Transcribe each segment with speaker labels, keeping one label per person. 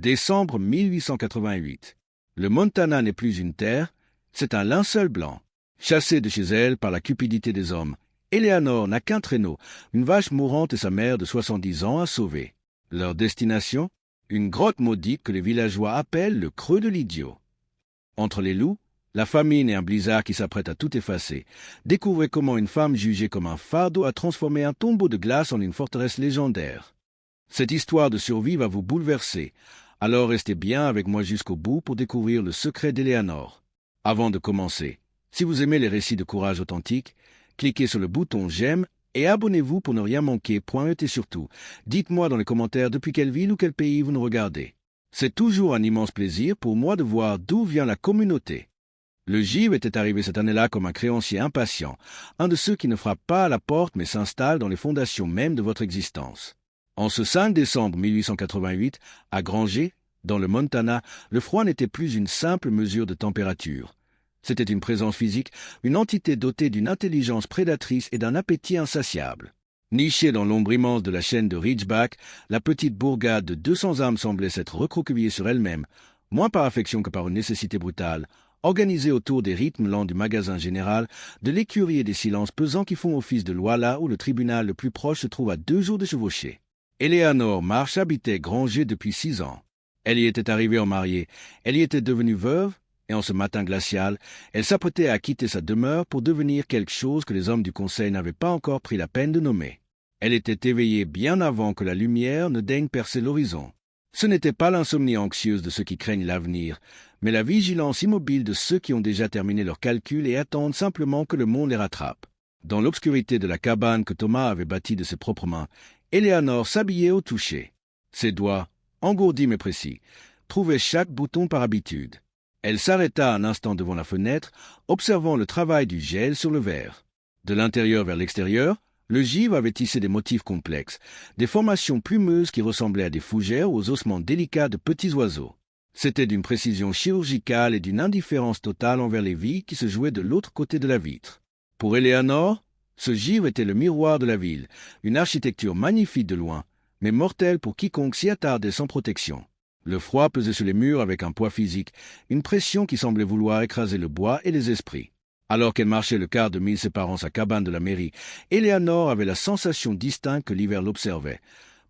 Speaker 1: Décembre 1888. Le Montana n'est plus une terre, c'est un linceul blanc. Chassée de chez elle par la cupidité des hommes, Eleanor n'a qu'un traîneau, une vache mourante et sa mère de 70 ans à sauver. Leur destination? Une grotte maudite que les villageois appellent le creux de l'idiot. Entre les loups, la famine et un blizzard qui s'apprête à tout effacer, découvrez comment une femme jugée comme un fardeau a transformé un tombeau de glace en une forteresse légendaire. Cette histoire de survie va vous bouleverser, alors restez bien avec moi jusqu'au bout pour découvrir le secret d'Eleanor. Avant de commencer, si vous aimez les récits de courage authentiques, cliquez sur le bouton j'aime et abonnez-vous pour ne rien manquer. Et surtout, dites-moi dans les commentaires depuis quelle ville ou quel pays vous nous regardez. C'est toujours un immense plaisir pour moi de voir d'où vient la communauté. Le givre était arrivé cette année-là comme un créancier impatient, un de ceux qui ne frappe pas à la porte mais s'installe dans les fondations mêmes de votre existence. En ce 5 décembre 1888, à Granger, dans le Montana, le froid n'était plus une simple mesure de température. C'était une présence physique, une entité dotée d'une intelligence prédatrice et d'un appétit insatiable. Nichée dans l'ombre immense de la chaîne de Ridgeback, la petite bourgade de 200 âmes semblait s'être recroquevillée sur elle-même, moins par affection que par une nécessité brutale, organisée autour des rythmes lents du magasin général, de l'écurie et des silences pesants qui font office de loi là où le tribunal le plus proche se trouve à 2 jours de chevauchée. Eleanor Marsh habitait Granger depuis 6 ans. Elle y était arrivée en mariée, elle y était devenue veuve, et en ce matin glacial, elle s'apprêtait à quitter sa demeure pour devenir quelque chose que les hommes du conseil n'avaient pas encore pris la peine de nommer. Elle était éveillée bien avant que la lumière ne daigne percer l'horizon. Ce n'était pas l'insomnie anxieuse de ceux qui craignent l'avenir, mais la vigilance immobile de ceux qui ont déjà terminé leurs calculs et attendent simplement que le monde les rattrape. Dans l'obscurité de la cabane que Thomas avait bâtie de ses propres mains, Eleanor s'habillait au toucher. Ses doigts, engourdis mais précis, trouvaient chaque bouton par habitude. Elle s'arrêta un instant devant la fenêtre, observant le travail du gel sur le verre. De l'intérieur vers l'extérieur, le givre avait tissé des motifs complexes, des formations plumeuses qui ressemblaient à des fougères ou aux ossements délicats de petits oiseaux. C'était d'une précision chirurgicale et d'une indifférence totale envers les vies qui se jouaient de l'autre côté de la vitre. Pour Eleanor, ce givre était le miroir de la ville, une architecture magnifique de loin, mais mortelle pour quiconque s'y attardait sans protection. Le froid pesait sur les murs avec un poids physique, une pression qui semblait vouloir écraser le bois et les esprits. Alors qu'elle marchait le quart de mille séparant sa cabane de la mairie, Eleanor avait la sensation distincte que l'hiver l'observait,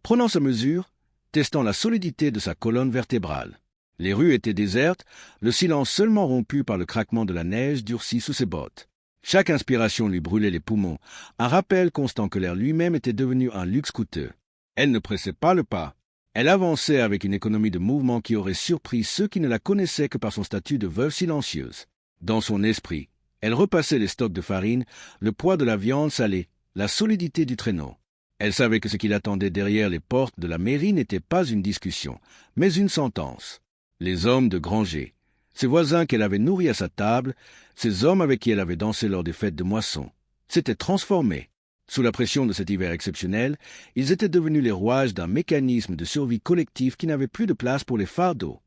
Speaker 1: prenant sa mesure, testant la solidité de sa colonne vertébrale. Les rues étaient désertes, le silence seulement rompu par le craquement de la neige durcie sous ses bottes. Chaque inspiration lui brûlait les poumons, un rappel constant que l'air lui-même était devenu un luxe coûteux. Elle ne pressait pas le pas. Elle avançait avec une économie de mouvement qui aurait surpris ceux qui ne la connaissaient que par son statut de veuve silencieuse. Dans son esprit, elle repassait les stocks de farine, le poids de la viande salée, la solidité du traîneau. Elle savait que ce qui l'attendait derrière les portes de la mairie n'était pas une discussion, mais une sentence. Les hommes de Granger, ses voisins qu'elle avait nourris à sa table, ces hommes avec qui elle avait dansé lors des fêtes de moisson, s'étaient transformés. Sous la pression de cet hiver exceptionnel, ils étaient devenus les rouages d'un mécanisme de survie collectif qui n'avait plus de place pour les fardeaux.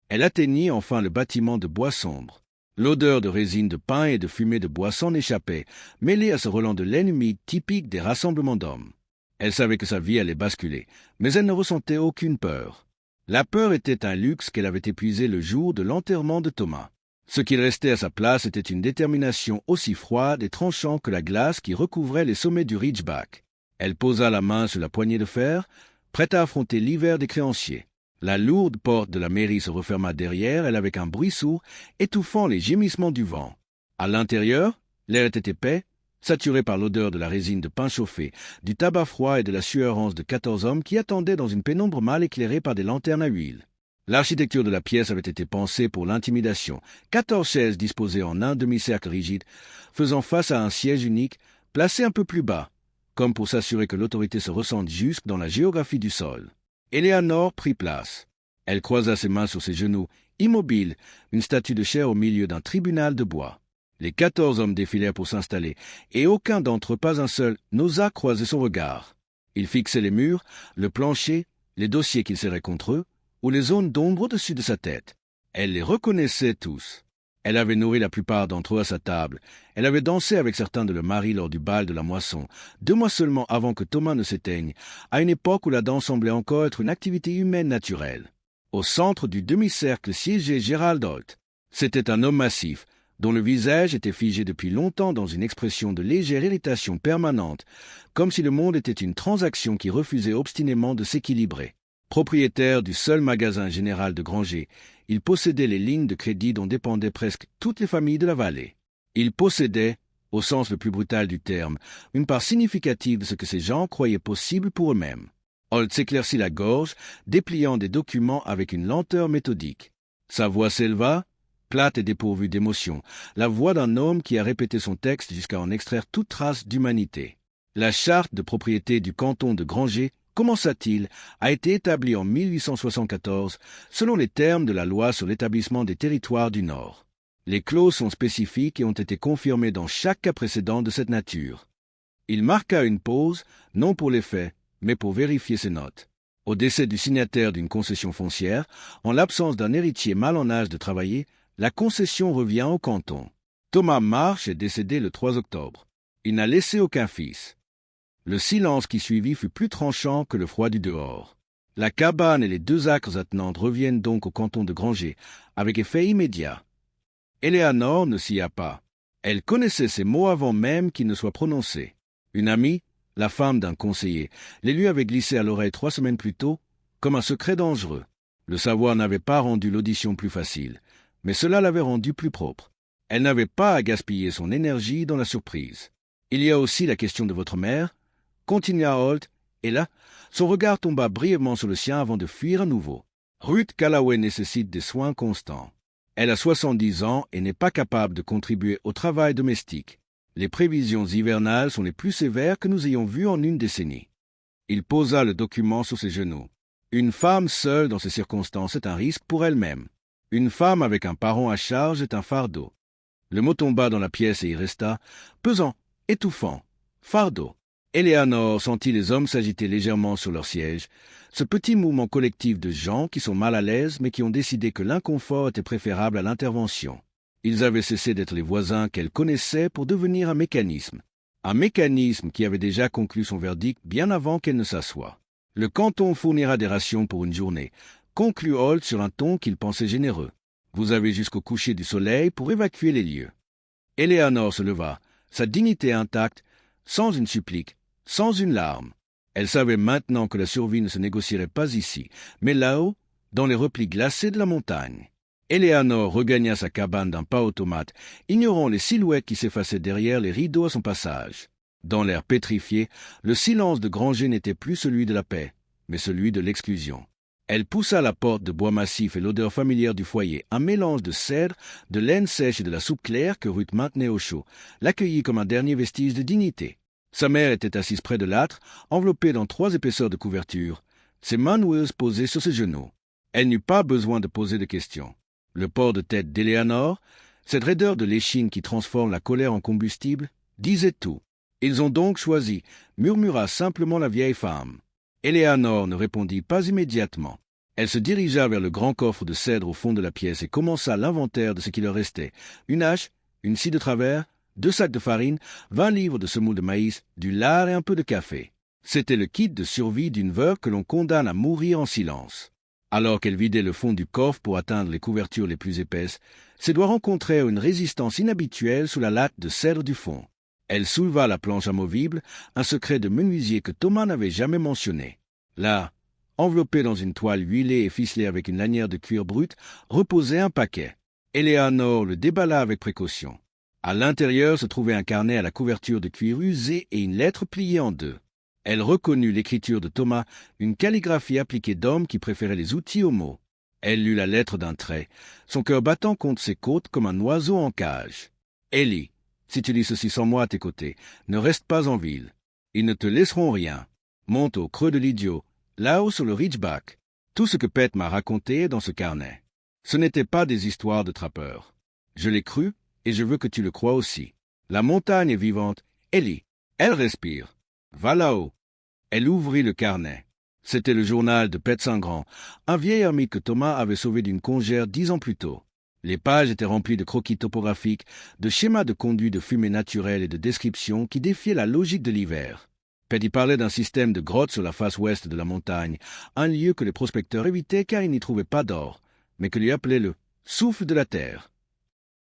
Speaker 1: Elle atteignit enfin le bâtiment de bois sombre. L'odeur de résine de pin et de fumée de bois s'en échappait, mêlée à ce relent de laine humide typique des rassemblements d'hommes. Elle savait que sa vie allait basculer, mais elle ne ressentait aucune peur. La peur était un luxe qu'elle avait épuisé le jour de l'enterrement de Thomas. Ce qu'il restait à sa place était une détermination aussi froide et tranchante que la glace qui recouvrait les sommets du Ridgeback. Elle posa la main sur la poignée de fer, prête à affronter l'hiver des créanciers. La lourde porte de la mairie se referma derrière elle avec un bruit sourd, étouffant les gémissements du vent. À l'intérieur, l'air était épais, saturé par l'odeur de la résine de pain chauffé, du tabac froid et de la sueur rance de 14 hommes qui attendaient dans une pénombre mal éclairée par des lanternes à huile. L'architecture de la pièce avait été pensée pour l'intimidation. 14 chaises disposées en un demi-cercle rigide, faisant face à un siège unique, placé un peu plus bas, comme pour s'assurer que l'autorité se ressente jusque dans la géographie du sol. Eleanor prit place. Elle croisa ses mains sur ses genoux, immobile, une statue de chair au milieu d'un tribunal de bois. Les 14 hommes défilèrent pour s'installer, et aucun d'entre eux, pas un seul, n'osa croiser son regard. Ils fixaient les murs, le plancher, les dossiers qu'ils serraient contre eux, ou les zones d'ombre au-dessus de sa tête. Elle les reconnaissait tous. Elle avait nourri la plupart d'entre eux à sa table. Elle avait dansé avec certains de leurs maris lors du bal de la moisson, 2 mois seulement avant que Thomas ne s'éteigne, à une époque où la danse semblait encore être une activité humaine naturelle. Au centre du demi-cercle siégeait Gerald Holt. C'était un homme massif, dont le visage était figé depuis longtemps dans une expression de légère irritation permanente, comme si le monde était une transaction qui refusait obstinément de s'équilibrer. Propriétaire du seul magasin général de Granger, il possédait les lignes de crédit dont dépendaient presque toutes les familles de la vallée. Il possédait, au sens le plus brutal du terme, une part significative de ce que ces gens croyaient possible pour eux-mêmes. Holt s'éclaircit la gorge, dépliant des documents avec une lenteur méthodique. Sa voix s'éleva, plate et dépourvue d'émotion, la voix d'un homme qui a répété son texte jusqu'à en extraire toute trace d'humanité. La charte de propriété du canton de Granger, commença-t-il, a été établie en 1874 selon les termes de la loi sur l'établissement des territoires du Nord. Les clauses sont spécifiques et ont été confirmées dans chaque cas précédent de cette nature. Il marqua une pause, non pour les faits, mais pour vérifier ses notes. Au décès du signataire d'une concession foncière, en l'absence d'un héritier mal en âge de travailler, la concession revient au canton. Thomas Marsh est décédé le 3 octobre. Il n'a laissé aucun fils. Le silence qui suivit fut plus tranchant que le froid du dehors. La cabane et les 2 acres attenantes reviennent donc au canton de Granger, avec effet immédiat. Éléanore ne s'y a pas. Elle connaissait ces mots avant même qu'ils ne soient prononcés. Une amie, la femme d'un conseiller, les lui avait glissés à l'oreille 3 semaines plus tôt, comme un secret dangereux. Le savoir n'avait pas rendu l'audition plus facile, mais cela l'avait rendue plus propre. Elle n'avait pas à gaspiller son énergie dans la surprise. Il y a aussi la question de votre mère, continua Holt, et là, son regard tomba brièvement sur le sien avant de fuir à nouveau. Ruth Callaway nécessite des soins constants. Elle a 70 ans et n'est pas capable de contribuer au travail domestique. Les prévisions hivernales sont les plus sévères que nous ayons vues en une décennie. Il posa le document sur ses genoux. Une femme seule dans ces circonstances est un risque pour elle-même. Une femme avec un parent à charge est un fardeau. Le mot tomba dans la pièce et y resta, pesant, étouffant. Fardeau. Éléanore sentit les hommes s'agiter légèrement sur leur siège, ce petit mouvement collectif de gens qui sont mal à l'aise mais qui ont décidé que l'inconfort était préférable à l'intervention. Ils avaient cessé d'être les voisins qu'elle connaissait pour devenir un mécanisme qui avait déjà conclu son verdict bien avant qu'elle ne s'assoie. Le canton fournira des rations pour une journée, conclut Holt sur un ton qu'il pensait généreux. Vous avez jusqu'au coucher du soleil pour évacuer les lieux. Éléanore se leva, sa dignité intacte, sans une supplique, sans une larme. Elle savait maintenant que la survie ne se négocierait pas ici, mais là-haut, dans les replis glacés de la montagne. Éléanore regagna sa cabane d'un pas automate, ignorant les silhouettes qui s'effaçaient derrière les rideaux à son passage. Dans l'air pétrifié, le silence de Granger n'était plus celui de la paix, mais celui de l'exclusion. Elle poussa la porte de bois massif et l'odeur familière du foyer, un mélange de cèdre, de laine sèche et de la soupe claire que Ruth maintenait au chaud, l'accueillit comme un dernier vestige de dignité. Sa mère était assise près de l'âtre, enveloppée dans 3 épaisseurs de couverture, ses mains noueuses posées sur ses genoux. Elle n'eut pas besoin de poser de questions. Le port de tête d'Éléanore, cette raideur de l'échine qui transforme la colère en combustible, disait tout. Ils ont donc choisi, murmura simplement la vieille femme. Éléanore ne répondit pas immédiatement. Elle se dirigea vers le grand coffre de cèdre au fond de la pièce et commença l'inventaire de ce qui leur restait. Une hache, une scie de travers, 2 sacs de farine, 20 livres de semoule de maïs, du lard et un peu de café. C'était le kit de survie d'une veuve que l'on condamne à mourir en silence. Alors qu'elle vidait le fond du coffre pour atteindre les couvertures les plus épaisses, ses doigts rencontrèrent une résistance inhabituelle sous la latte de cèdre du fond. Elle souleva la planche amovible, un secret de menuisier que Thomas n'avait jamais mentionné. Là, enveloppé dans une toile huilée et ficelée avec une lanière de cuir brut, reposait un paquet. Éléanore le déballa avec précaution. À l'intérieur se trouvait un carnet à la couverture de cuir usé et une lettre pliée en 2. Elle reconnut l'écriture de Thomas, une calligraphie appliquée d'homme qui préférait les outils aux mots. Elle lut la lettre d'un trait, son cœur battant contre ses côtes comme un oiseau en cage. « Ellie, si tu lis ceci sans moi à tes côtés, ne reste pas en ville. Ils ne te laisseront rien. Monte au creux de l'idiot, là-haut sur le ridgeback. Tout ce que Pete m'a raconté est dans ce carnet. Ce n'étaient pas des histoires de trappeurs. Je l'ai cru, et je veux que tu le crois aussi. La montagne est vivante. Ellie, elle respire. Va là-haut. » Elle ouvrit le carnet. C'était le journal de Pete Saint-Grand, un vieil ermite que Thomas avait sauvé d'une congère 10 ans plus tôt. Les pages étaient remplies de croquis topographiques, de schémas de conduite de fumée naturelle et de descriptions qui défiaient la logique de l'hiver. Petty parlait d'un système de grottes sur la face ouest de la montagne, un lieu que les prospecteurs évitaient car ils n'y trouvaient pas d'or, mais que lui appelaient le « souffle de la terre ».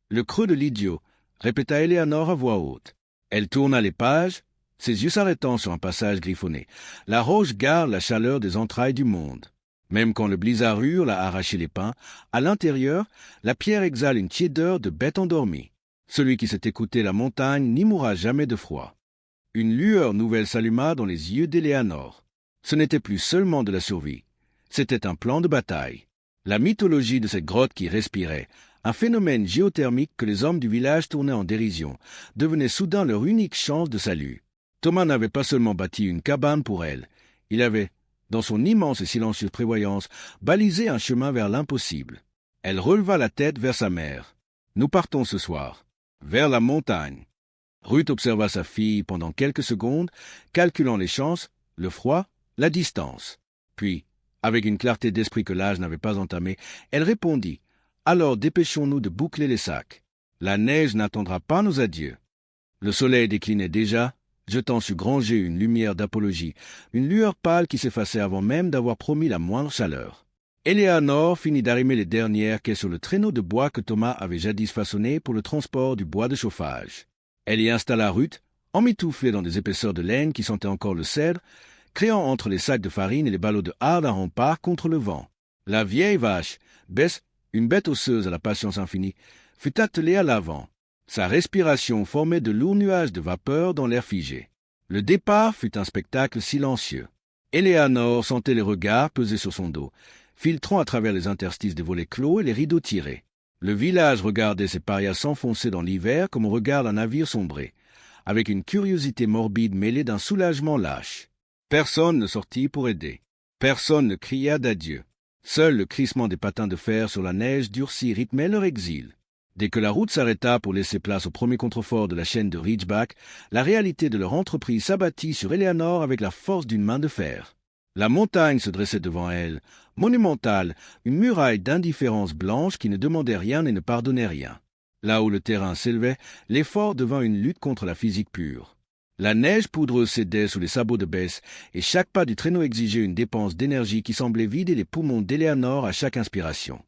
Speaker 1: Le creux de l'idiot, répéta Éléanore à voix haute. Elle tourna les pages, ses yeux s'arrêtant sur un passage griffonné. La roche garde la chaleur des entrailles du monde. Même quand le blizzard hurle à arracher les pins, à l'intérieur, la pierre exhale une tiédeur de bête endormie. Celui qui s'est écouté la montagne n'y mourra jamais de froid. Une lueur nouvelle s'alluma dans les yeux d'Éléanore. Ce n'était plus seulement de la survie, c'était un plan de bataille. La mythologie de cette grotte qui respirait, un phénomène géothermique que les hommes du village tournaient en dérision, devenait soudain leur unique chance de salut. Thomas n'avait pas seulement bâti une cabane pour elle, il avait, dans son immense et silencieuse prévoyance, balisé un chemin vers l'impossible. Elle releva la tête vers sa mère. « Nous partons ce soir, vers la montagne. » Ruth observa sa fille pendant quelques secondes, calculant les chances, le froid, la distance. Puis, avec une clarté d'esprit que l'âge n'avait pas entamée, elle répondit « Alors dépêchons-nous de boucler les sacs. La neige n'attendra pas nos adieux. » Le soleil déclinait déjà, jetant sur Granger une lumière d'apologie, une lueur pâle qui s'effaçait avant même d'avoir promis la moindre chaleur. Éléanore finit d'arrimer les dernières quais sur le traîneau de bois que Thomas avait jadis façonné pour le transport du bois de chauffage. Elle y installa Ruth, emmitouflée dans des épaisseurs de laine qui sentaient encore le cèdre, créant entre les sacs de farine et les ballots de harde un rempart contre le vent. La vieille vache, Bess, une bête osseuse à la patience infinie, fut attelée à l'avant. Sa respiration formait de lourds nuages de vapeur dans l'air figé. Le départ fut un spectacle silencieux. Éléanore sentait les regards peser sur son dos, filtrant à travers les interstices des volets clos et les rideaux tirés. Le village regardait ses parias s'enfoncer dans l'hiver comme on regarde un navire sombrer, avec une curiosité morbide mêlée d'un soulagement lâche. Personne ne sortit pour aider. Personne ne cria d'adieu. Seul le crissement des patins de fer sur la neige durcie rythmait leur exil. Dès que la route s'arrêta pour laisser place au premier contrefort de la chaîne de Ridgeback, la réalité de leur entreprise s'abattit sur Éléanore avec la force d'une main de fer. La montagne se dressait devant elle, monumentale, une muraille d'indifférence blanche qui ne demandait rien et ne pardonnait rien. Là où le terrain s'élevait, l'effort devint une lutte contre la physique pure. La neige poudreuse cédait sous les sabots de Bess, et chaque pas du traîneau exigeait une dépense d'énergie qui semblait vider les poumons d'Éléanore à chaque inspiration.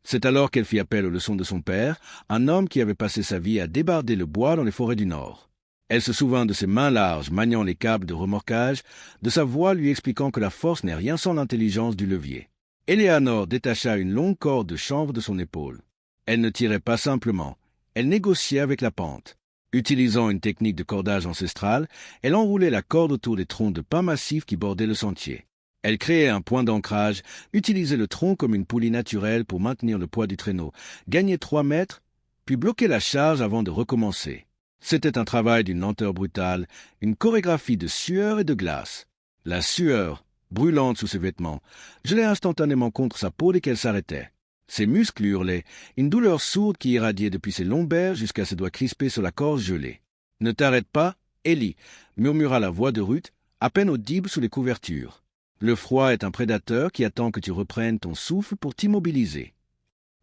Speaker 1: C'est alors qu'elle fit appel aux leçons de son père, un homme qui avait passé sa vie à débarder le bois dans les forêts du Nord. Elle se souvint de ses mains larges maniant les câbles de remorquage, de sa voix lui expliquant que la force n'est rien sans l'intelligence du levier. Éléanore détacha une longue corde de chanvre de son épaule. Elle ne tirait pas simplement, elle négociait avec la pente. Utilisant une technique de cordage ancestrale, elle enroulait la corde autour des troncs de pins massifs qui bordaient le sentier. Elle créait un point d'ancrage, utilisait le tronc comme une poulie naturelle pour maintenir le poids du traîneau, gagnait 3 mètres, puis bloquait la charge avant de recommencer. C'était un travail d'une lenteur brutale, une chorégraphie de sueur et de glace. La sueur, brûlante sous ses vêtements, gelait instantanément contre sa peau dès qu'elle s'arrêtait. Ses muscles hurlaient, une douleur sourde qui irradiait depuis ses lombaires jusqu'à ses doigts crispés sur la corde gelée. « Ne t'arrête pas, Ellie !» murmura la voix de Ruth, à peine audible sous les couvertures. Le froid est un prédateur qui attend que tu reprennes ton souffle pour t'immobiliser.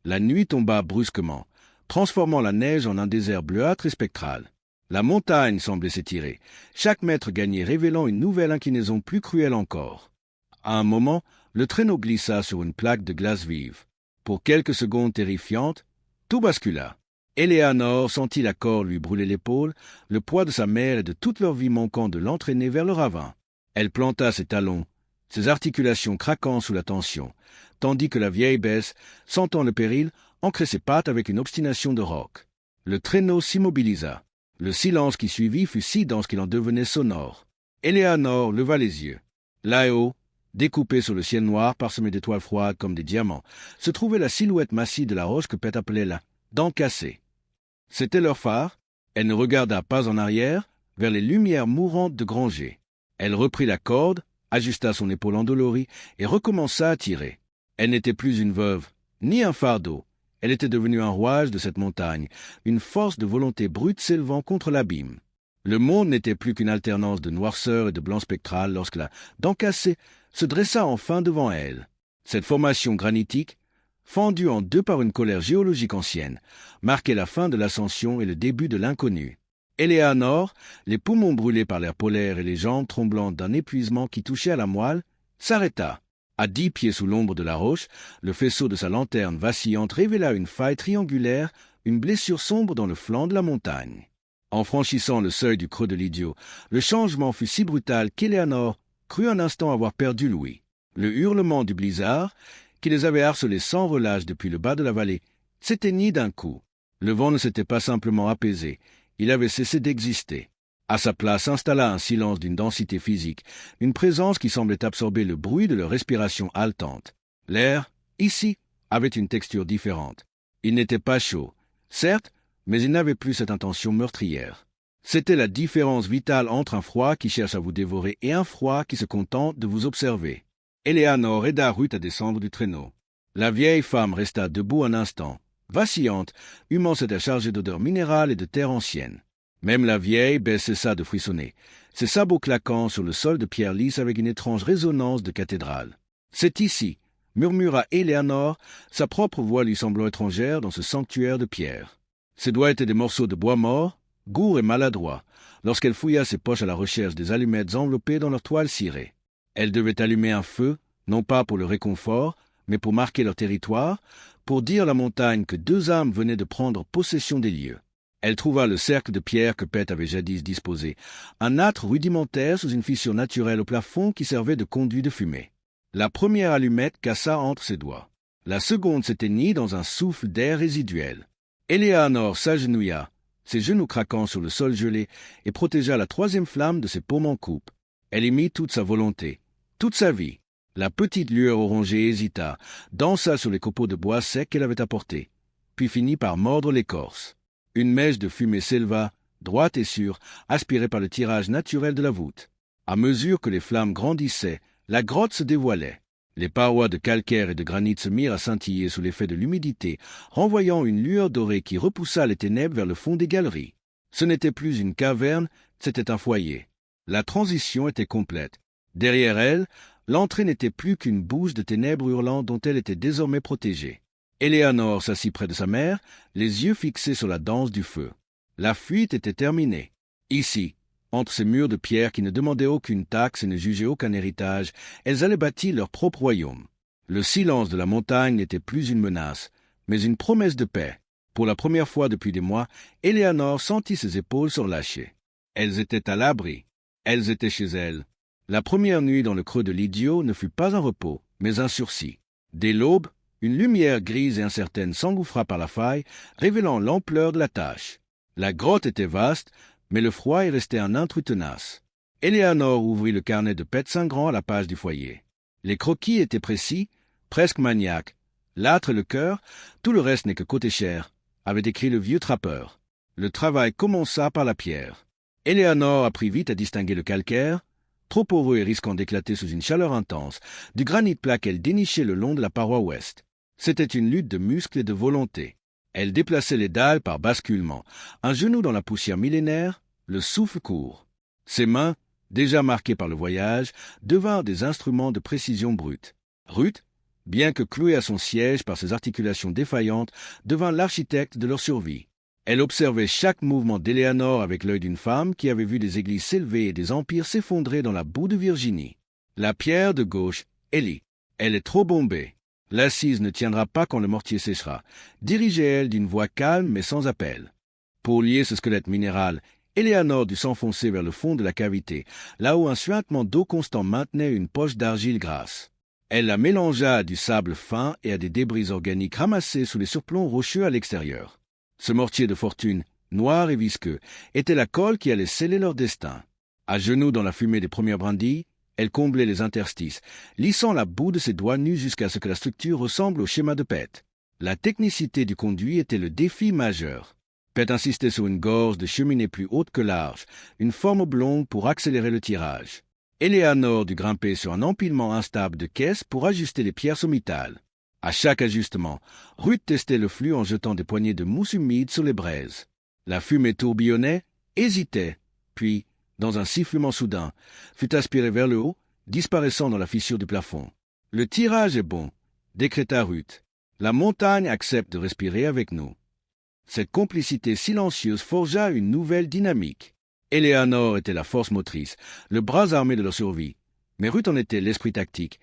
Speaker 1: La nuit tomba brusquement, transformant la neige en un désert bleuâtre et spectral. La montagne semblait s'étirer, chaque mètre gagné révélant une nouvelle inclinaison plus cruelle encore. À un moment, le traîneau glissa sur une plaque de glace vive. Pour quelques secondes terrifiantes, tout bascula. Éléanore sentit la corde lui brûler l'épaule, le poids de sa mère et de toute leur vie manquant de l'entraîner vers le ravin. Elle planta ses talons, ses articulations craquant sous la tension, tandis que la vieille Bess, sentant le péril, ancrait ses pattes avec une obstination de roc. Le traîneau s'immobilisa. Le silence qui suivit fut si dense qu'il en devenait sonore. Éléanore leva les yeux. Là-haut, découpée sur le ciel noir parsemé d'étoiles froides comme des diamants, se trouvait la silhouette massive de la roche que Pet appelait la « dent cassée ». C'était leur phare. Elle ne regarda pas en arrière, vers les lumières mourantes de Granger. Elle reprit la corde, ajusta son épaule endolorie et recommença à tirer. Elle n'était plus une veuve, ni un fardeau. Elle était devenue un rouage de cette montagne, une force de volonté brute s'élevant contre l'abîme. Le monde n'était plus qu'une alternance de noirceur et de blanc spectral lorsque la dent cassée se dressa enfin devant elle. Cette formation granitique, fendue en deux par une colère géologique ancienne, marquait la fin de l'ascension et le début de l'inconnu. Éléanore, les poumons brûlés par l'air polaire et les jambes tremblantes d'un épuisement qui touchait à la moelle, s'arrêta. À 10 pieds sous l'ombre de la roche, le faisceau de sa lanterne vacillante révéla une faille triangulaire, une blessure sombre dans le flanc de la montagne. En franchissant le seuil du creux de l'idiot, le changement fut si brutal qu'Éléanore crut un instant avoir perdu l'ouïe. Le hurlement du blizzard, qui les avait harcelés sans relâche depuis le bas de la vallée, s'éteignit d'un coup. Le vent ne s'était pas simplement apaisé, il avait cessé d'exister. À sa place s'installa un silence d'une densité physique, une présence qui semblait absorber le bruit de leur respiration haletante. L'air, ici, avait une texture différente. Il n'était pas chaud, certes, mais il n'avait plus cette intention meurtrière. C'était la différence vitale entre un froid qui cherche à vous dévorer et un froid qui se contente de vous observer. Éléanore aida Ruth à descendre du traîneau. La vieille femme resta debout un instant, vacillante, humant cet air chargé d'odeurs minérales et de terre ancienne. Même la vieille cessa de frissonner, ses sabots claquant sur le sol de pierre lisse avec une étrange résonance de cathédrale. « C'est ici » murmura Éléanore, sa propre voix lui semblant étrangère dans ce sanctuaire de pierre. Ses doigts étaient des morceaux de bois mort, gourds et maladroits, lorsqu'elle fouilla ses poches à la recherche des allumettes enveloppées dans leur toile cirée. Elle devait allumer un feu, non pas pour le réconfort, mais pour marquer leur territoire, pour dire à la montagne que 2 âmes venaient de prendre possession des lieux. Elle trouva le cercle de pierre que Pet avait jadis disposé, un âtre rudimentaire sous une fissure naturelle au plafond qui servait de conduit de fumée. La première allumette cassa entre ses doigts. La seconde s'éteignit dans un souffle d'air résiduel. Éléanore s'agenouilla, ses genoux craquant sur le sol gelé, et protégea la 3e flamme de ses paumes en coupe. Elle y mit toute sa volonté, toute sa vie. La petite lueur orangée hésita, dansa sur les copeaux de bois secs qu'elle avait apportés, puis finit par mordre l'écorce. Une mèche de fumée s'éleva, droite et sûre, aspirée par le tirage naturel de la voûte. À mesure que les flammes grandissaient, la grotte se dévoilait. Les parois de calcaire et de granit se mirent à scintiller sous l'effet de l'humidité, renvoyant une lueur dorée qui repoussa les ténèbres vers le fond des galeries. Ce n'était plus une caverne, c'était un foyer. La transition était complète. Derrière elle, l'entrée n'était plus qu'une bouse de ténèbres hurlantes dont elle était désormais protégée. Éléanore s'assit près de sa mère, les yeux fixés sur la danse du feu. La fuite était terminée. Ici, entre ces murs de pierre qui ne demandaient aucune taxe et ne jugeaient aucun héritage, elles allaient bâtir leur propre royaume. Le silence de la montagne n'était plus une menace, mais une promesse de paix. Pour la première fois depuis des mois, Éléanore sentit ses épaules se relâcher. Elles étaient à l'abri. Elles étaient chez elles. La première nuit dans le creux de l'idiot ne fut pas un repos, mais un sursis. Dès l'aube, une lumière grise et incertaine s'engouffra par la faille, révélant l'ampleur de la tâche. La grotte était vaste, mais le froid y restait un intrus tenace. Éléanore ouvrit le carnet de Pet Saint-Grand à la page du foyer. Les croquis étaient précis, presque maniaques. L'âtre et le cœur, tout le reste n'est que côté chair, avait écrit le vieux trappeur. Le travail commença par la pierre. Éléanore apprit vite à distinguer le calcaire, trop poreux et risquant d'éclater sous une chaleur intense, du granit plat qu'elle dénichait le long de la paroi ouest. C'était une lutte de muscles et de volonté. Elle déplaçait les dalles par basculement, un genou dans la poussière millénaire, le souffle court. Ses mains, déjà marquées par le voyage, devinrent des instruments de précision brute. Ruth, bien que clouée à son siège par ses articulations défaillantes, devint l'architecte de leur survie. Elle observait chaque mouvement d'Éléanore avec l'œil d'une femme qui avait vu des églises s'élever et des empires s'effondrer dans la boue de Virginie. La pierre de gauche, Ellie. Elle est trop bombée. L'assise ne tiendra pas quand le mortier séchera, dirigeait-elle d'une voix calme mais sans appel. Pour lier ce squelette minéral, Éléanore dut s'enfoncer vers le fond de la cavité, là où un suintement d'eau constant maintenait une poche d'argile grasse. Elle la mélangea à du sable fin et à des débris organiques ramassés sous les surplombs rocheux à l'extérieur. Ce mortier de fortune, noir et visqueux, était la colle qui allait sceller leur destin. À genoux dans la fumée des premières brindilles, elle comblait les interstices, lissant la boue de ses doigts nus jusqu'à ce que la structure ressemble au schéma de Pet. La technicité du conduit était le défi majeur. Pet insistait sur une gorge de cheminée plus haute que large, une forme oblongue pour accélérer le tirage. Éléanore dut grimper sur un empilement instable de caisses pour ajuster les pierres sommitales. À chaque ajustement, Ruth testait le flux en jetant des poignées de mousse humide sur les braises. La fumée tourbillonnait, hésitait, puis, dans un sifflement soudain, fut aspirée vers le haut, disparaissant dans la fissure du plafond. « Le tirage est bon », décréta Ruth. « La montagne accepte de respirer avec nous. » Cette complicité silencieuse forgea une nouvelle dynamique. Eleanor était la force motrice, le bras armé de leur survie, mais Ruth en était l'esprit tactique,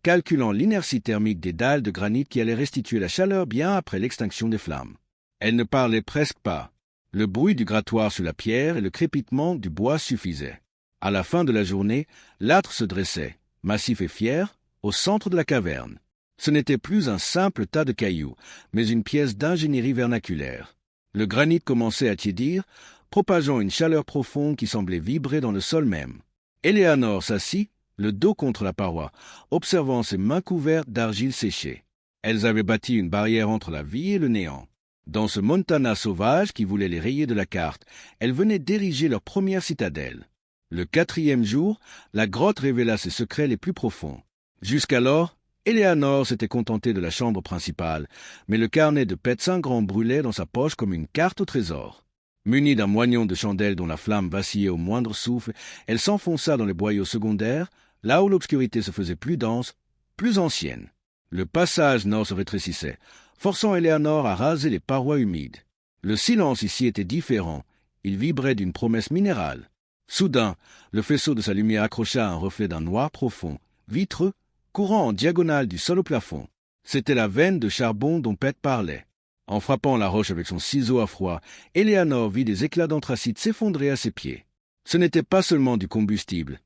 Speaker 1: calculant l'inertie thermique des dalles de granit qui allaient restituer la chaleur bien après l'extinction des flammes. Elle ne parlait presque pas. Le bruit du grattoir sur la pierre et le crépitement du bois suffisaient. À la fin de la journée, l'âtre se dressait, massif et fier, au centre de la caverne. Ce n'était plus un simple tas de cailloux, mais une pièce d'ingénierie vernaculaire. Le granit commençait à tiédir, propageant une chaleur profonde qui semblait vibrer dans le sol même. Eleanor s'assit, le dos contre la paroi, observant ses mains couvertes d'argile séchée. Elles avaient bâti une barrière entre la vie et le néant. Dans ce Montana sauvage qui voulait les rayer de la carte, elles venaient d'ériger leur première citadelle. Le 4e jour, la grotte révéla ses secrets les plus profonds. Jusqu'alors, Eleanor s'était contentée de la chambre principale, mais le carnet de Pet Saint-Grand brûlait dans sa poche comme une carte au trésor. Munie d'un moignon de chandelle dont la flamme vacillait au moindre souffle, elle s'enfonça dans les boyaux secondaires, là où l'obscurité se faisait plus dense, plus ancienne. Le passage nord se rétrécissait, forçant Eleanor à raser les parois humides. Le silence ici était différent, il vibrait d'une promesse minérale. Soudain, le faisceau de sa lumière accrocha un reflet d'un noir profond, vitreux, courant en diagonale du sol au plafond. C'était la veine de charbon dont Pet parlait. En frappant la roche avec son ciseau à froid, Eleanor vit des éclats d'anthracite s'effondrer à ses pieds. Ce n'était pas seulement du combustible.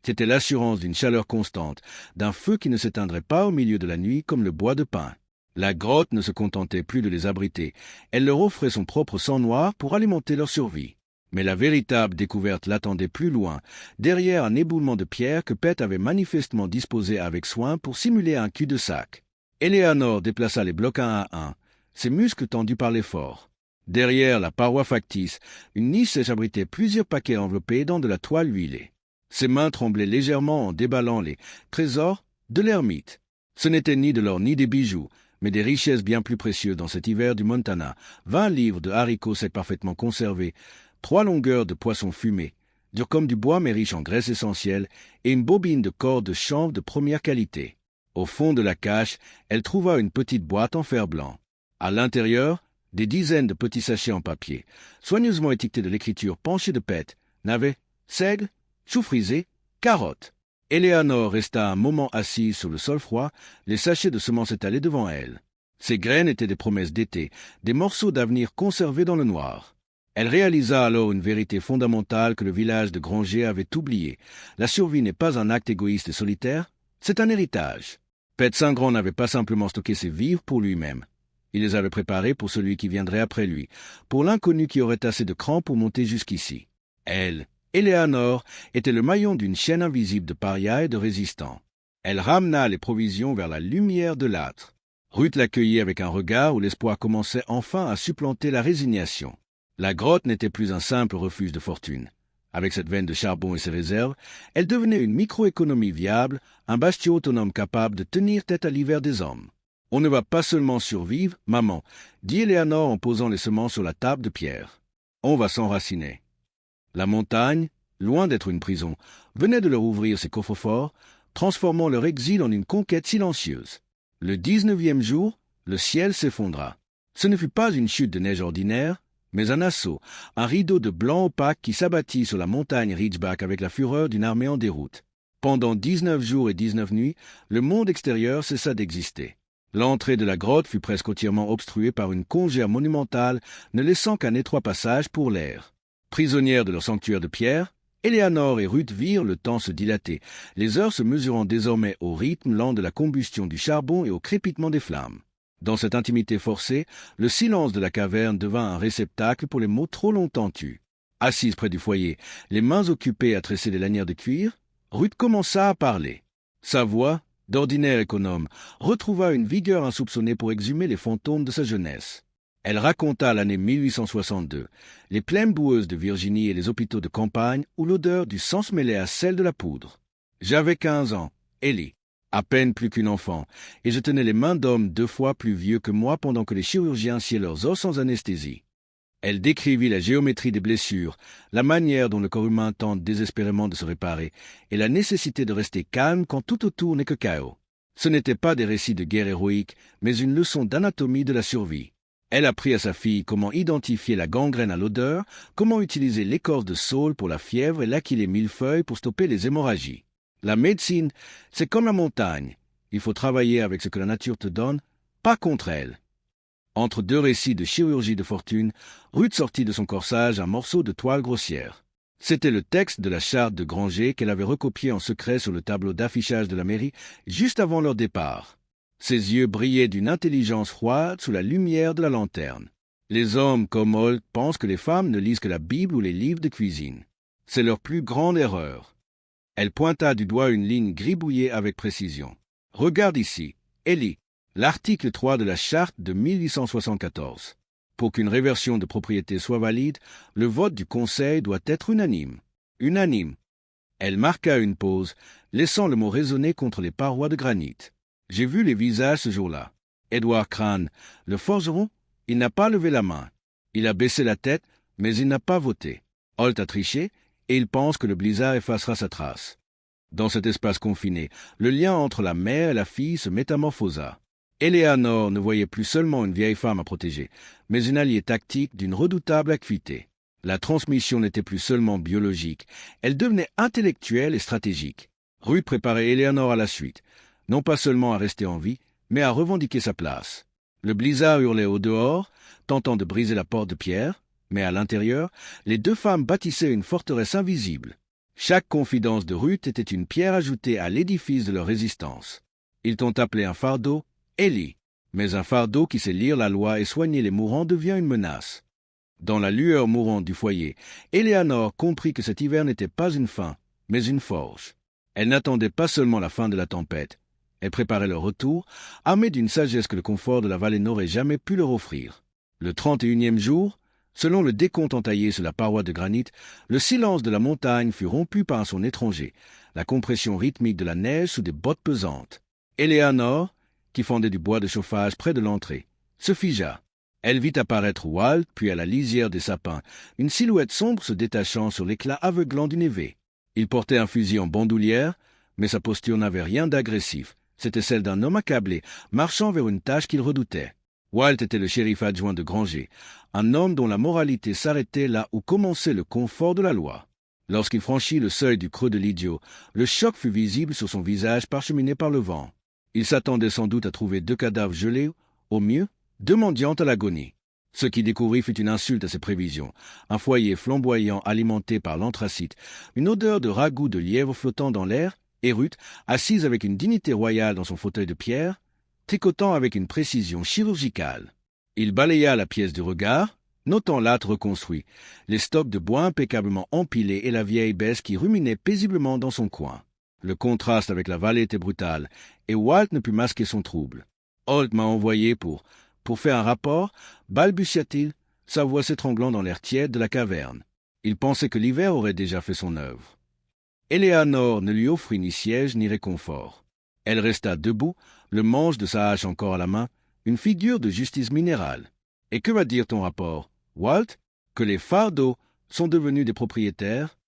Speaker 1: C'était l'assurance d'une chaleur constante, d'un feu qui ne s'éteindrait pas au milieu de la nuit comme le bois de pin. La grotte ne se contentait plus de les abriter, elle leur offrait son propre sang noir pour alimenter leur survie. Mais la véritable découverte l'attendait plus loin, derrière un éboulement de pierre que Pet avait manifestement disposé avec soin pour simuler un cul-de-sac. Eleanor déplaça les blocs un à un, ses muscles tendus par l'effort. Derrière la paroi factice, une niche abritait plusieurs paquets enveloppés dans de la toile huilée. Ses mains tremblaient légèrement en déballant les trésors de l'ermite. Ce n'était ni de l'or ni des bijoux, mais des richesses bien plus précieuses dans cet hiver du Montana. 20 livres de haricots secs parfaitement conservés, 3 longueurs de poisson fumé, dur comme du bois mais riche en graisse essentielle, et une bobine de corde de chanvre de première qualité. Au fond de la cache, elle trouva une petite boîte en fer blanc. À l'intérieur, des dizaines de petits sachets en papier, soigneusement étiquetés de l'écriture penchée de Pet, navets, seigle, choux frisés, carottes. Eleanor resta un moment assise sur le sol froid, les sachets de semences étalés devant elle. Ces graines étaient des promesses d'été, des morceaux d'avenir conservés dans le noir. Elle réalisa alors une vérité fondamentale que le village de Granger avait oubliée. La survie n'est pas un acte égoïste et solitaire, c'est un héritage. Pet Saint-Grand n'avait pas simplement stocké ses vivres pour lui-même. Il les avait préparés pour celui qui viendrait après lui, pour l'inconnu qui aurait assez de cran pour monter jusqu'ici. Elle, Eleanor, était le maillon d'une chaîne invisible de parias et de résistants. Elle ramena les provisions vers la lumière de l'âtre. Ruth l'accueillit avec un regard où l'espoir commençait enfin à supplanter la résignation. La grotte n'était plus un simple refuge de fortune. Avec cette veine de charbon et ses réserves, elle devenait une microéconomie viable, un bastion autonome capable de tenir tête à l'hiver des hommes. « On ne va pas seulement survivre, maman, » dit Eleanor en posant les semences sur la table de pierre. « On va s'enraciner. » La montagne, loin d'être une prison, venait de leur ouvrir ses coffres-forts, transformant leur exil en une conquête silencieuse. Le 19e jour, le ciel s'effondra. Ce ne fut pas une chute de neige ordinaire, mais un assaut, un rideau de blanc opaque qui s'abattit sur la montagne Ridgeback avec la fureur d'une armée en déroute. Pendant 19 jours et 19 nuits, le monde extérieur cessa d'exister. L'entrée de la grotte fut presque entièrement obstruée par une congère monumentale, ne laissant qu'un étroit passage pour l'air. Prisonnières de leur sanctuaire de pierre, Eleanor et Ruth virent le temps se dilater, les heures se mesurant désormais au rythme lent de la combustion du charbon et au crépitement des flammes. Dans cette intimité forcée, le silence de la caverne devint un réceptacle pour les mots trop longtemps tus. Assise près du foyer, les mains occupées à tresser les lanières de cuir, Ruth commença à parler. Sa voix, d'ordinaire économe, retrouva une vigueur insoupçonnée pour exhumer les fantômes de sa jeunesse. Elle raconta l'année 1862, les plaines boueuses de Virginie et les hôpitaux de campagne où l'odeur du sang se mêlait à celle de la poudre. J'avais 15 ans, Ellie, à peine plus qu'une enfant, et je tenais les mains d'hommes 2 fois plus vieux que moi pendant que les chirurgiens sciaient leurs os sans anesthésie. Elle décrivit la géométrie des blessures, la manière dont le corps humain tente désespérément de se réparer, et la nécessité de rester calme quand tout autour n'est que chaos. Ce n'étaient pas des récits de guerre héroïque, mais une leçon d'anatomie de la survie. Elle apprit à sa fille comment identifier la gangrène à l'odeur, comment utiliser l'écorce de saule pour la fièvre et l'aquilée millefeuille pour stopper les hémorragies. La médecine, c'est comme la montagne. Il faut travailler avec ce que la nature te donne, pas contre elle. Entre deux récits de chirurgie de fortune, Ruth sortit de son corsage un morceau de toile grossière. C'était le texte de la charte de Granger qu'elle avait recopié en secret sur le tableau d'affichage de la mairie juste avant leur départ. Ses yeux brillaient d'une intelligence froide sous la lumière de la lanterne. Les hommes comme Holt pensent que les femmes ne lisent que la Bible ou les livres de cuisine. C'est leur plus grande erreur. Elle pointa du doigt une ligne gribouillée avec précision. « Regarde ici, Ellie, l'article 3 de la charte de 1874. Pour qu'une réversion de propriété soit valide, le vote du Conseil doit être unanime. Unanime. » Elle marqua une pause, laissant le mot résonner contre les parois de granit. J'ai vu les visages ce jour-là. Edward Crane, le forgeron, il n'a pas levé la main. Il a baissé la tête, mais il n'a pas voté. Holt a triché, et il pense que le blizzard effacera sa trace. Dans cet espace confiné, le lien entre la mère et la fille se métamorphosa. Eleanor ne voyait plus seulement une vieille femme à protéger, mais une alliée tactique d'une redoutable acuité. La transmission n'était plus seulement biologique, elle devenait intellectuelle et stratégique. Ruth préparait Eleanor à la suite, non pas seulement à rester en vie, mais à revendiquer sa place. Le blizzard hurlait au dehors, tentant de briser la porte de pierre, mais à l'intérieur, les deux femmes bâtissaient une forteresse invisible. Chaque confidence de Ruth était une pierre ajoutée à l'édifice de leur résistance. Ils t'ont appelé un fardeau, Ellie, mais un fardeau qui sait lire la loi et soigner les mourants devient une menace. Dans la lueur mourante du foyer, Eleanor comprit que cet hiver n'était pas une fin, mais une forge. Elle n'attendait pas seulement la fin de la tempête. Elle préparait leur retour, armée d'une sagesse que le confort de la vallée n'aurait jamais pu leur offrir. Le 31e jour, selon le décompte entaillé sur la paroi de granit, le silence de la montagne fut rompu par un son étranger, la compression rythmique de la neige sous des bottes pesantes. Eleanor, qui fendait du bois de chauffage près de l'entrée, se figea. Elle vit apparaître Walt, puis à la lisière des sapins, une silhouette sombre se détachant sur l'éclat aveuglant du névé. Il portait un fusil en bandoulière, mais sa posture n'avait rien d'agressif. C'était celle d'un homme accablé, marchant vers une tâche qu'il redoutait. Walt était le shérif adjoint de Granger, un homme dont la moralité s'arrêtait là où commençait le confort de la loi. Lorsqu'il franchit le seuil du creux de l'idiot, le choc fut visible sur son visage parcheminé par le vent. Il s'attendait sans doute à trouver 2 cadavres gelés, au mieux, 2 mendiantes à l'agonie. Ce qu'il découvrit fut une insulte à ses prévisions, un foyer flamboyant alimenté par l'anthracite, une odeur de ragoût de lièvre flottant dans l'air, et Ruth, assise avec une dignité royale dans son fauteuil de pierre, tricotant avec une précision chirurgicale. Il balaya la pièce du regard, notant l'âtre reconstruit, les stocks de bois impeccablement empilés et la vieille bête qui ruminait paisiblement dans son coin. Le contraste avec la vallée était brutal, et Walt ne put masquer son trouble. « Holt m'a envoyé pour faire un rapport, balbutia-t-il, sa voix s'étranglant dans l'air tiède de la caverne. Il pensait que l'hiver aurait déjà fait son œuvre. Eleanor ne lui offrit ni siège ni réconfort. Elle resta debout, le manche de sa hache encore à la main, une figure de justice minérale. « Et que va dire ton rapport, Walt? Que les fardeaux sont devenus des propriétaires ?»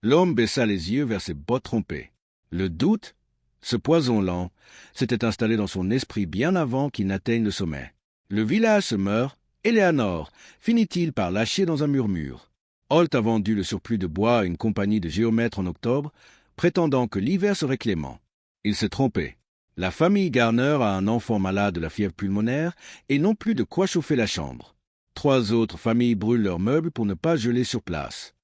Speaker 1: L'homme baissa les yeux vers ses bottes trompées. Le doute, ce poison lent, s'était installé dans son esprit bien avant qu'il n'atteigne le sommet. Le village se meurt, Eleanor finit-il par lâcher dans un murmure. Holt a vendu le surplus de bois à une compagnie de géomètres en octobre, prétendant que l'hiver serait clément. Il s'est trompé. La famille Garner a un enfant malade de la fièvre pulmonaire et n'ont plus de quoi chauffer la chambre. 3 autres familles brûlent leurs meubles pour ne pas geler sur place.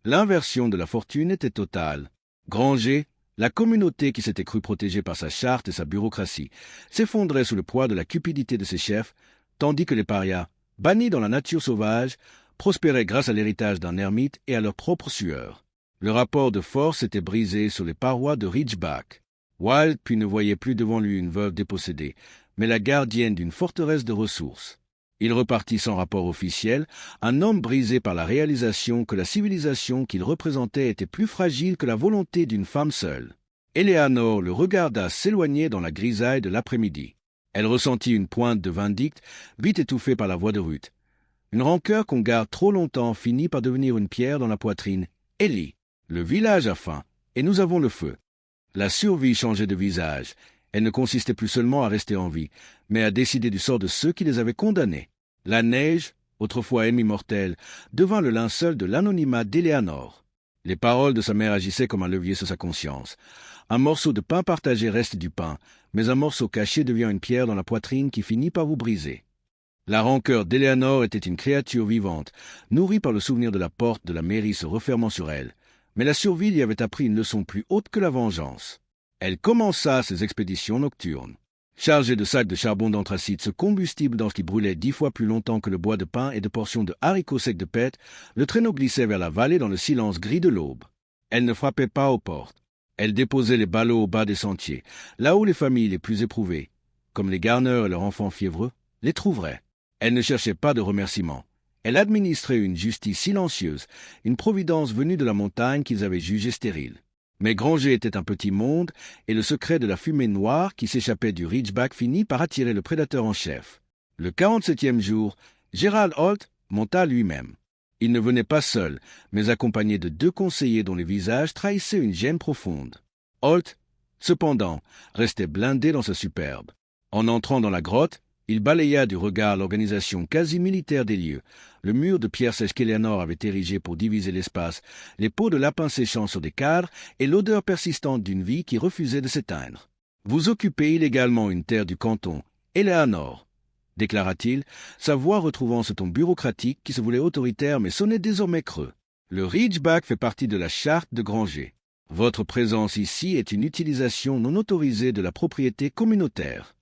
Speaker 1: L'inversion de la fortune était totale. Granger, la communauté qui s'était crue protégée par sa charte et sa bureaucratie, s'effondrait sous le poids de la cupidité de ses chefs, tandis que les parias, bannis dans la nature sauvage, prospéraient grâce à l'héritage d'un ermite et à leur propre sueur. Le rapport de force était brisé sur les parois de Ridgeback. Walt puis ne voyait plus devant lui une veuve dépossédée, mais la gardienne d'une forteresse de ressources. Il repartit sans rapport officiel, un homme brisé par la réalisation que la civilisation qu'il représentait était plus fragile que la volonté d'une femme seule. Eleanor le regarda s'éloigner dans la grisaille de l'après-midi. Elle ressentit une pointe de vindicte, vite étouffée par la voix de Ruth. Une rancœur qu'on garde trop longtemps finit par devenir une pierre dans la poitrine. « Ellie, le village a faim, et nous avons le feu. » La survie changeait de visage. Elle ne consistait plus seulement à rester en vie, mais à décider du sort de ceux qui les avaient condamnés. La neige, autrefois ennemi mortel, devint le linceul de l'anonymat d'Éléanore. Les paroles de sa mère agissaient comme un levier sur sa conscience. Un morceau de pain partagé reste du pain, mais un morceau caché devient une pierre dans la poitrine qui finit par vous briser. La rancœur d'Éléanore était une créature vivante, nourrie par le souvenir de la porte de la mairie se refermant sur elle. Mais la survie lui avait appris une leçon plus haute que la vengeance. Elle commença ses expéditions nocturnes. Chargée de sacs de charbon d'anthracite, ce combustible dense qui brûlait 10 fois plus longtemps que le bois de pin et de portions de haricots secs de pète, le traîneau glissait vers la vallée dans le silence gris de l'aube. Elle ne frappait pas aux portes. Elle déposait les ballots au bas des sentiers, là où les familles les plus éprouvées, comme les garneurs et leurs enfants fiévreux, les trouveraient. Elle ne cherchait pas de remerciements. Elle administrait une justice silencieuse, une providence venue de la montagne qu'ils avaient jugée stérile. Mais Granger était un petit monde, et le secret de la fumée noire qui s'échappait du Ridgeback finit par attirer le prédateur en chef. Le 47e jour, Gerald Holt monta lui-même. Il ne venait pas seul, mais accompagné de 2 conseillers dont les visages trahissaient une gêne profonde. Holt, cependant, restait blindé dans sa superbe. En entrant dans la grotte, il balaya du regard l'organisation quasi militaire des lieux, le mur de pierre sèche qu'Éléanore avait érigé pour diviser l'espace, les pots de lapin séchant sur des cadres et l'odeur persistante d'une vie qui refusait de s'éteindre. « Vous occupez illégalement une terre du canton, Éléanore, » déclara-t-il, sa voix retrouvant ce ton bureaucratique qui se voulait autoritaire mais sonnait désormais creux. « Le Ridgeback fait partie de la charte de Granger. Votre présence ici est une utilisation non autorisée de la propriété communautaire. »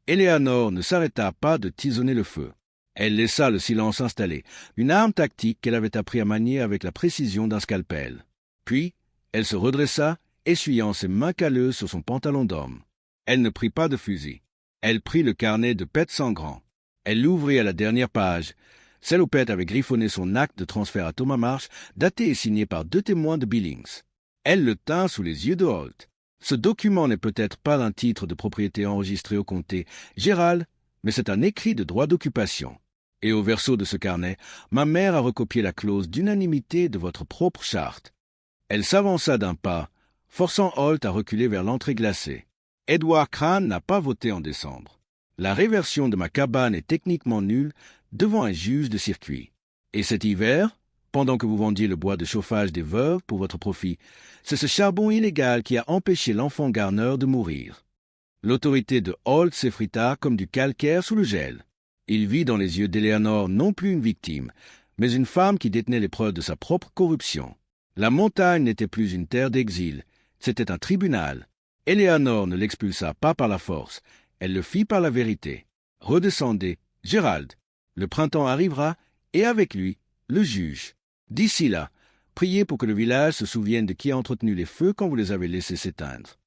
Speaker 1: Éléanore ne s'arrêta pas de tisonner le feu. Elle laissa le silence installer, une arme tactique qu'elle avait appris à manier avec la précision d'un scalpel. Puis, elle se redressa, essuyant ses mains calleuses sur son pantalon d'homme. Elle ne prit pas de fusil. Elle prit le carnet de Pet Sangrant. Elle l'ouvrit à la dernière page, celle où Pet avait griffonné son acte de transfert à Thomas Marsh, daté et signé par 2 témoins de Billings. Elle le tint sous les yeux de Holt. Ce document n'est peut-être pas un titre de propriété enregistré au comté, Gérald, mais c'est un écrit de droit d'occupation. Et au verso de ce carnet, ma mère a recopié la clause d'unanimité de votre propre charte. Elle s'avança d'un pas, forçant Holt à reculer vers l'entrée glacée. Edward Crane n'a pas voté en décembre. La réversion de ma cabane est techniquement nulle devant un juge de circuit. Et cet hiver, pendant que vous vendiez le bois de chauffage des veuves pour votre profit, c'est ce charbon illégal qui a empêché l'enfant Garner de mourir. L'autorité de Holt s'effrita comme du calcaire sous le gel. Il vit dans les yeux d'Éléanore non plus une victime, mais une femme qui détenait les preuves de sa propre corruption. La montagne n'était plus une terre d'exil, c'était un tribunal. Éléanore ne l'expulsa pas par la force, elle le fit par la vérité. Redescendez, Gérald. Le printemps arrivera, et avec lui, le juge. D'ici là, priez pour que le village se souvienne de qui a entretenu les feux quand vous les avez laissés s'éteindre.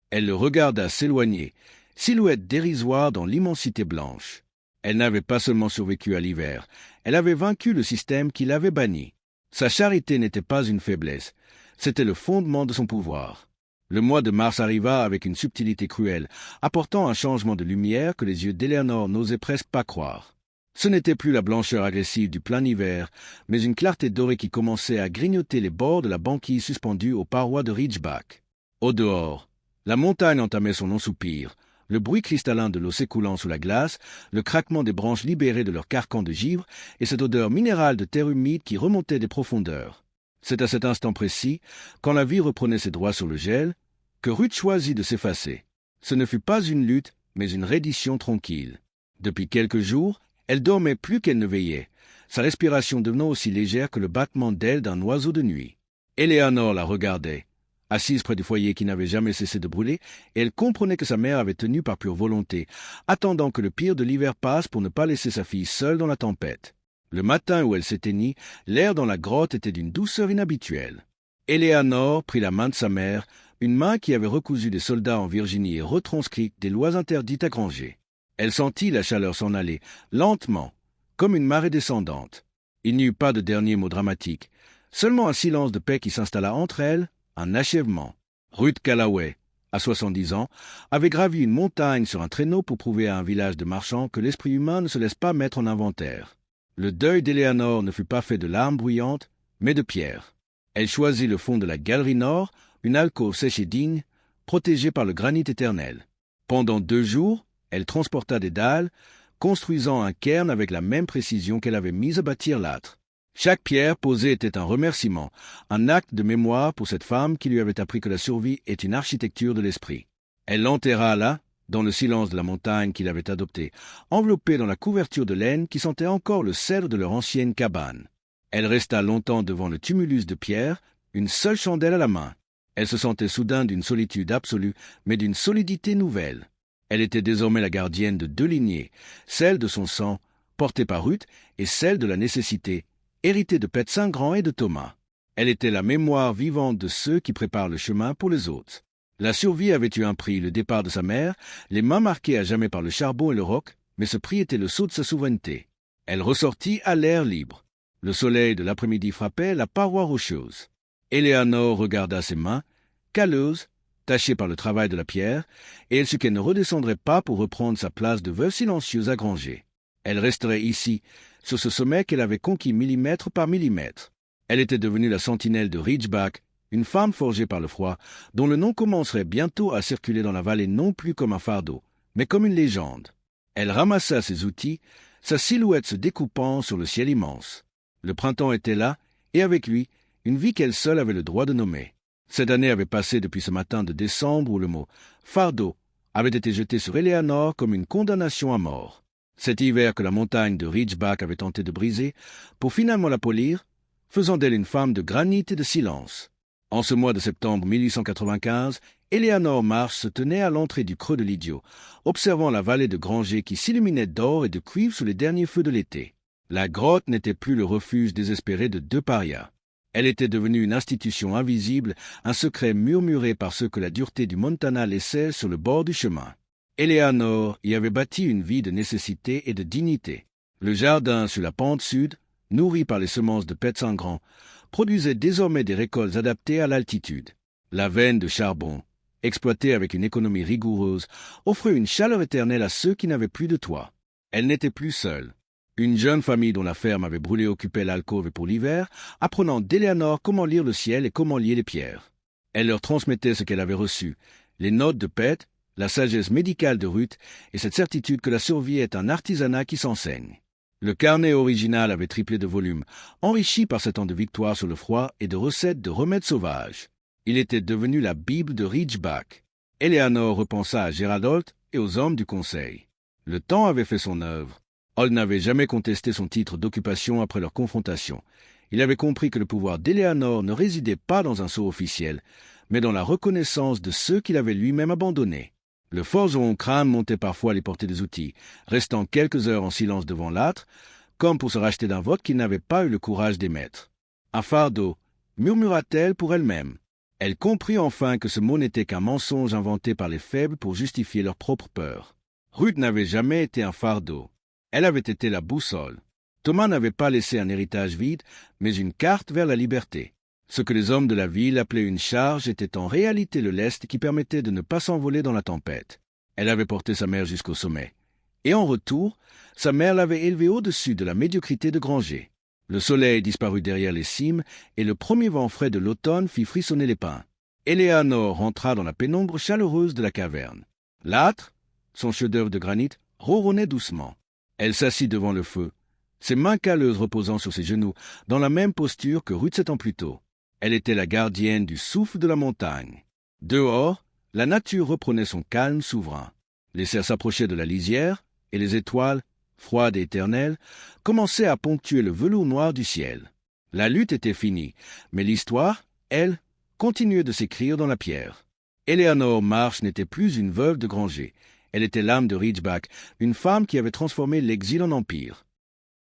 Speaker 1: Elle le regarda s'éloigner, silhouette dérisoire dans l'immensité blanche. Elle n'avait pas seulement survécu à l'hiver, elle avait vaincu le système qui l'avait banni. Sa charité n'était pas une faiblesse, c'était le fondement de son pouvoir. Le mois de mars arriva avec une subtilité cruelle, apportant un changement de lumière que les yeux d'Éléanore n'osaient presque pas croire. Ce n'était plus la blancheur agressive du plein hiver, mais une clarté dorée qui commençait à grignoter les bords de la banquise suspendue aux parois de Ridgeback. Au dehors, la montagne entamait son long soupir, le bruit cristallin de l'eau s'écoulant sous la glace, le craquement des branches libérées de leur carcan de givre et cette odeur minérale de terre humide qui remontait des profondeurs. C'est à cet instant précis, quand la vie reprenait ses droits sur le gel, que Ruth choisit de s'effacer. Ce ne fut pas une lutte, mais une reddition tranquille. Depuis quelques jours, elle dormait plus qu'elle ne veillait, sa respiration devenant aussi légère que le battement d'ailes d'un oiseau de nuit. Éléanore la regardait, assise près du foyer qui n'avait jamais cessé de brûler, et elle comprenait que sa mère avait tenu par pure volonté, attendant que le pire de l'hiver passe pour ne pas laisser sa fille seule dans la tempête. Le matin où elle s'éteignit, l'air dans la grotte était d'une douceur inhabituelle. Éléanore prit la main de sa mère, une main qui avait recousu des soldats en Virginie et retranscrit des lois interdites à Granger. Elle sentit la chaleur s'en aller, lentement, comme une marée descendante. Il n'y eut pas de dernier mot dramatique, seulement un silence de paix qui s'installa entre elles, un achèvement. Ruth Callaway, à 70 ans, avait gravi une montagne sur un traîneau pour prouver à un village de marchands que l'esprit humain ne se laisse pas mettre en inventaire. Le deuil d'Éléanore ne fut pas fait de larmes bruyantes, mais de pierres. Elle choisit le fond de la galerie nord, une alcôve sèche et digne, protégée par le granit éternel. Pendant 2 jours, elle transporta des dalles, construisant un cairn avec la même précision qu'elle avait mise à bâtir l'âtre. Chaque pierre posée était un remerciement, un acte de mémoire pour cette femme qui lui avait appris que la survie est une architecture de l'esprit. Elle l'enterra là, dans le silence de la montagne qu'il avait adoptée, enveloppée dans la couverture de laine qui sentait encore le cèdre de leur ancienne cabane. Elle resta longtemps devant le tumulus de pierre, une seule chandelle à la main. Elle se sentait soudain d'une solitude absolue, mais d'une solidité nouvelle. Elle était désormais la gardienne de deux lignées, celle de son sang, portée par Ruth, et celle de la nécessité, héritée de Pet Saint-Grand et de Thomas. Elle était la mémoire vivante de ceux qui préparent le chemin pour les autres. La survie avait eu un prix, le départ de sa mère, les mains marquées à jamais par le charbon et le roc, mais ce prix était le sceau de sa souveraineté. Elle ressortit à l'air libre. Le soleil de l'après-midi frappait la paroi rocheuse. Éléanore regarda ses mains, calleuses, tachées par le travail de la pierre, et elle sut qu'elle ne redescendrait pas pour reprendre sa place de veuve silencieuse à Granger. Elle resterait ici, sur ce sommet qu'elle avait conquis millimètre par millimètre. Elle était devenue la sentinelle de Ridgeback, une femme forgée par le froid, dont le nom commencerait bientôt à circuler dans la vallée non plus comme un fardeau, mais comme une légende. Elle ramassa ses outils, sa silhouette se découpant sur le ciel immense. Le printemps était là, et avec lui, une vie qu'elle seule avait le droit de nommer. Cette année avait passé depuis ce matin de décembre où le mot « fardeau » avait été jeté sur Éléanore comme une condamnation à mort. Cet hiver que la montagne de Ridgeback avait tenté de briser, pour finalement la polir, faisant d'elle une femme de granit et de silence. En ce mois de septembre 1895, Éléanore Marsh se tenait à l'entrée du creux de l'Idiot, observant la vallée de Granger qui s'illuminait d'or et de cuivre sous les derniers feux de l'été. La grotte n'était plus le refuge désespéré de deux parias. Elle était devenue une institution invisible, un secret murmuré par ceux que la dureté du Montana laissait sur le bord du chemin. Éléanore y avait bâti une vie de nécessité et de dignité. Le jardin sur la pente sud, nourri par les semences de Pet Saint-Grand, produisait désormais des récoltes adaptées à l'altitude. La veine de charbon, exploitée avec une économie rigoureuse, offrait une chaleur éternelle à ceux qui n'avaient plus de toit. Elle n'était plus seule. Une jeune famille dont la ferme avait brûlé occupait l'alcôve pour l'hiver, apprenant d'Éléanore comment lire le ciel et comment lier les pierres. Elle leur transmettait ce qu'elle avait reçu, les notes de Pet, la sagesse médicale de Ruth et cette certitude que la survie est un artisanat qui s'enseigne. Le carnet original avait triplé de volume, enrichi par 7 ans de victoire sur le froid et de recettes de remèdes sauvages. Il était devenu la Bible de Ridgeback. Éléanore repensa à Gerald Holt et aux hommes du conseil. Le temps avait fait son œuvre. Holt n'avait jamais contesté son titre d'occupation après leur confrontation. Il avait compris que le pouvoir d'Éléanore ne résidait pas dans un sceau officiel, mais dans la reconnaissance de ceux qu'il avait lui-même abandonnés. Le forgeron Crane montait parfois les portées des outils, restant quelques heures en silence devant l'âtre, comme pour se racheter d'un vote qu'il n'avait pas eu le courage d'émettre. « Un fardeau », murmura-t-elle pour elle-même. Elle comprit enfin que ce mot n'était qu'un mensonge inventé par les faibles pour justifier leur propre peur. Ruth n'avait jamais été un fardeau. Elle avait été la boussole. Thomas n'avait pas laissé un héritage vide, mais une carte vers la liberté. Ce que les hommes de la ville appelaient une charge était en réalité le lest qui permettait de ne pas s'envoler dans la tempête. Elle avait porté sa mère jusqu'au sommet. Et en retour, sa mère l'avait élevée au-dessus de la médiocrité de Granger. Le soleil disparut derrière les cimes, et le premier vent frais de l'automne fit frissonner les pins. Éléanore rentra dans la pénombre chaleureuse de la caverne. L'âtre, son chef-d'œuvre de granit, ronronnait doucement. Elle s'assit devant le feu, ses mains calleuses reposant sur ses genoux, dans la même posture que Ruth 7 ans plus tôt. Elle était la gardienne du souffle de la montagne. Dehors, la nature reprenait son calme souverain. Les cerfs s'approchaient de la lisière, et les étoiles, froides et éternelles, commençaient à ponctuer le velours noir du ciel. La lutte était finie, mais l'histoire, elle, continuait de s'écrire dans la pierre. Éléanore Marsh n'était plus une veuve de Granger. Elle était l'âme de Ridgeback, une femme qui avait transformé l'exil en empire.